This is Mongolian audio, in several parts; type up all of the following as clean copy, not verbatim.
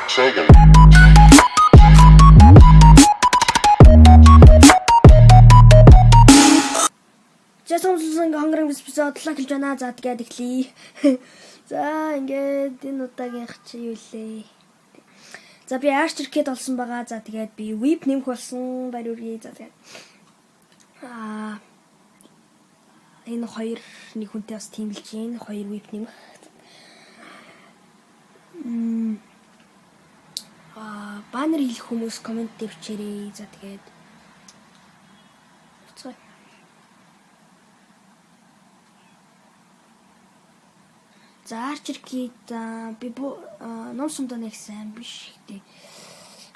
Sagan. Жасамсан хонгорын эпизод 7 хэлж байна. За тэгээд эхлэе. За ингээд энэ удаагийнх чи юу лээ. За би Archer Kid болсон байгаа. За тэгээд би Whip нэмэх болсон. Баяр хүргэе. За тэгээд энэ хоёр нэг хүнтэй бас тимлж гин. Хоёр Whip нэмэх. Баннер хийх хүмүүс комент дээр бичээрэй. За тэгээд За Archer Kid би ном сумдаа нэг сайн биш гэдэг.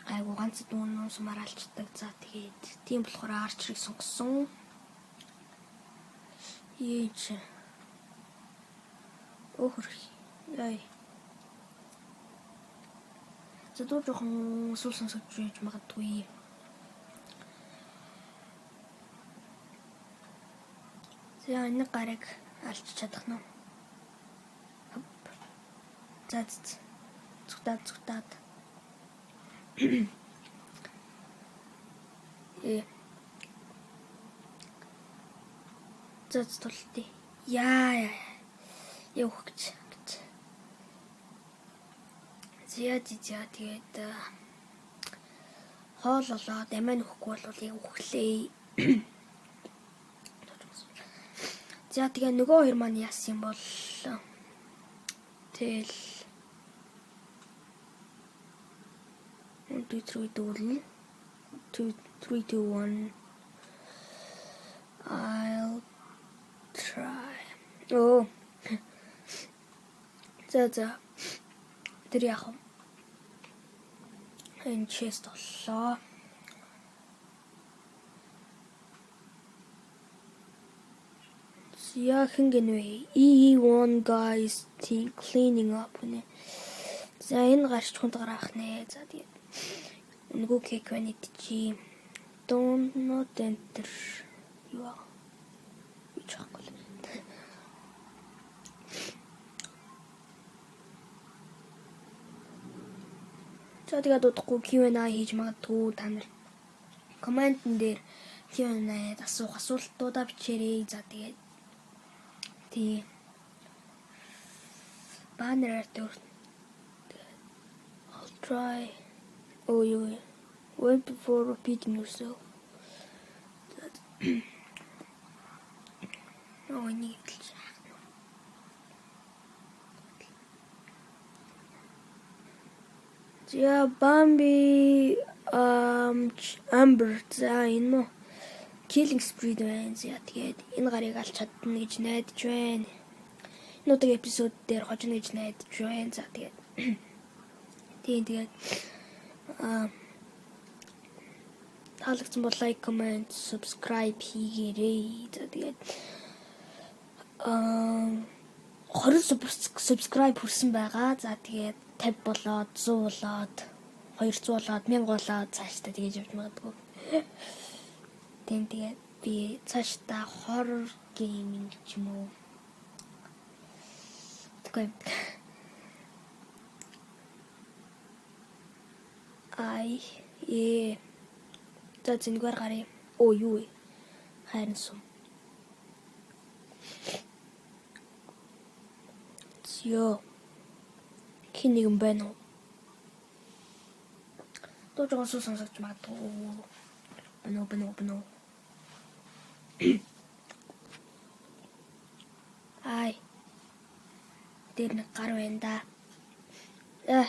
Айгу ганц дүүн ном сумаар алчдаг. За тэгээд тийм болохоор Archer-ыг сонгосон. Ийч. Яй. За дуу жоохон сул сонсож байж магадгүй. За энэ гараг алч чадах нь. Зүгтаад. Толтой. Яа. Явах гэж. Зя тэгээд хоол олоод амиа нөхгүй бол явахлээ. За тэгээ нөгөө хоёр маань яасан бол тэл 1 2 3 дүүрэн 2 3 2 1 I'll try. Oh. За. Тэр яах вэ? Энэ chest оллоо. Яахан гэнэ E1 guys cleaning up нэ. За энэ гарч хүнд гарах нэ. За тэгээд нөгөө кек байна чи. Don't not enter. Яа. Чакол. За тэгээд удахгүй Q&A хийж магадгүй та нар комментэн дээр Q&A асуултуудаа бичээрэй. За тэгээд banner дээр I'll try. Oh you wait before repeating yourself. Oh I need Ja Bambi Amber за энэ мө killing spree байна. За тэгээд энэ гарыг алж чадна гэж найдаж байна. Энэ удаагийн эпизод дээр хожно гэж найдаж байна. За тэгээд тэгээд таалагдсан бол лайк, comment, subscribe хийгээрэй. За тэгээд 20 subscribe хүрсэн байгаа. За тэгээд 50 болоод 100 болоод 200 болоод 1000 болоод цаашдаа тэгэж явж магадгүй. Тэгээд би цаашдаа horror gaming ч юм уу. Тэгвэл За зингээр гарыг. Оо юу вэ? Хайрын сум. Зё. Хин нэгэн байна уу? Дуу жоохон суу сонсогч магадгүй. Бэнэ. Ай. Тэр нэг гар байна да.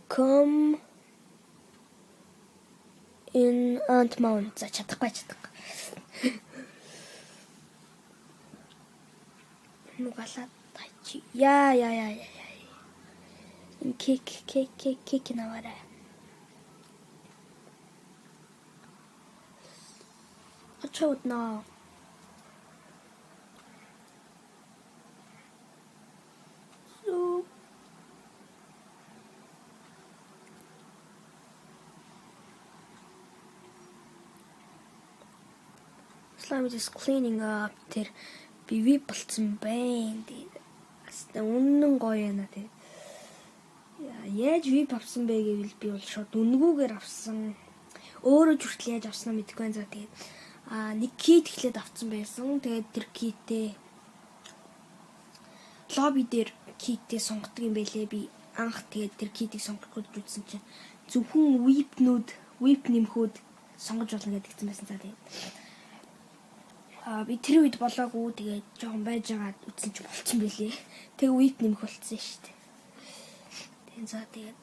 Come in Ant Mountain. За чадахгүй. Нүгалаад тачи. Яа. Кек наваарай. Очоод наа. Slime is cleaning up. Тэр би болцсон байна. Аста үнэн гоё яана тий. Яаж VIP авсан бэ гэвэл би бол шууд үнгүүгээр авсан. Өөрөө ч хүртэл яаж авснаа мэдэхгүй байна. За тэгээд нэг кит эхлээд авсан байсан. Тэгээд тэр китээ лобби дээр китээ сонгодог юм байлээ. Би анх тэгээд тэр китийг сонгох гэж үзсэн чинь зөвхөн VIP нэмхүүд сонгож болно гэдэг хэлсэн байсан. За тэгээд би тэр үед болоогүй. Тэгээд жоохон байж байгаа үзсэн ч болцсон байлээ. Тэгээд VIP нэмэх болцсон шүү дээ. За тэгээд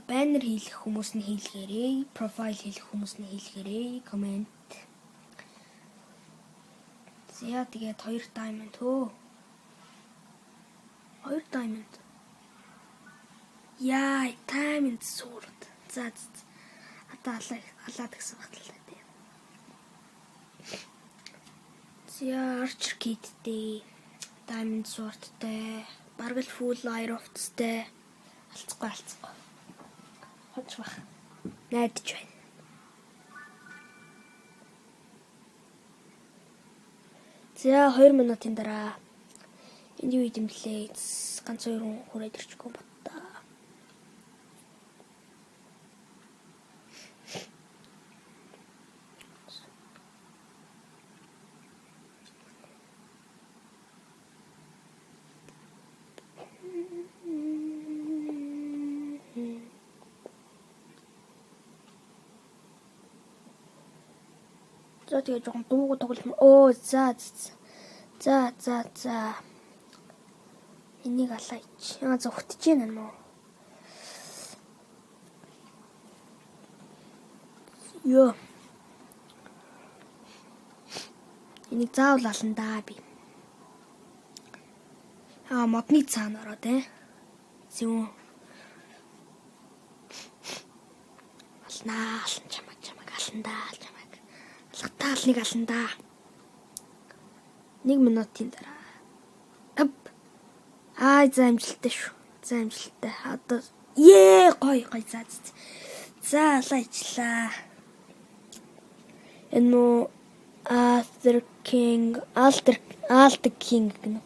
баннер хийх хүмүүс нь хийлгээрэй, профайл хийх хүмүүс нь хийлгээрэй, комент. За тэгээд 2 diamond хөө. 2 diamond. Яа, diamond sword. За алаад гэсэн баталтай. За archer kitтэй, diamond swordтэй. Бараг л full iron-тэй алцахгүй. Хоч бах. Найдаж байна. За 2 минутын дараа энэ юу юм блэ? Ганц 2 хүн хүрээд ирчихгүй боттаа. За тэгээ жоохон дууг тоглоом. Оо за. Энийг алаач. За хөтж гэнэ нөө. Йоо. Энийг заавал алан даа би. Модны цаана ороо тэ. Зүүн. Алнаа чамаг алан даа. Таалныг алан да. 1 минутын дараа. За амжилттай шүү. За амжилттай. Одоо гой за алаачлаа. Энэ Alter King гэнэ.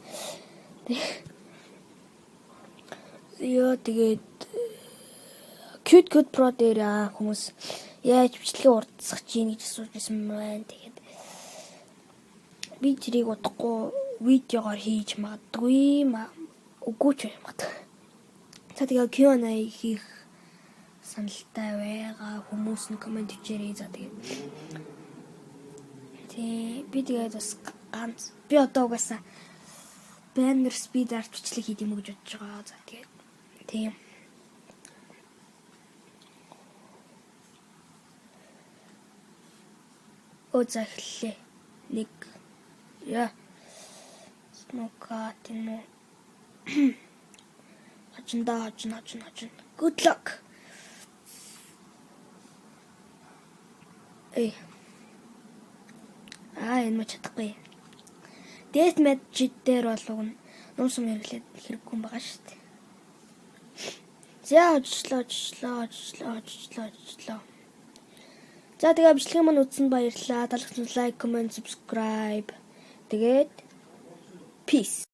Яа тэгээд Cute Pro дээр хүмүүс яаж бичлэгээ урдсах чинь гэж асууж байсан байна. Тэгээд би тэрийг удахгүй видеогоор хийж магадгүй. Үгүй ч юм бат. За тэгээд Q&A хийх саналтай байгаа хүмүүс нь комент хийжээрэй. За тэгээд би тэгээд бас ганц би одоо угаасаа banner speed art бичлэг хийх юм гэж бодож байгаа. За тэгээд тийм за эхэллээ. Нэг смока тийм хожиндаа. Good luck. Энэ мч чадахгүй. Death match дээр бол ном сум хэрэглээд хэрэггүй байгаа шүү дээ. За очлоо. За тэгээ бичлэгийн маань үзсэнд баярлалаа. Таалагдсан лайк, comment, subscribe. Тэгээд peace.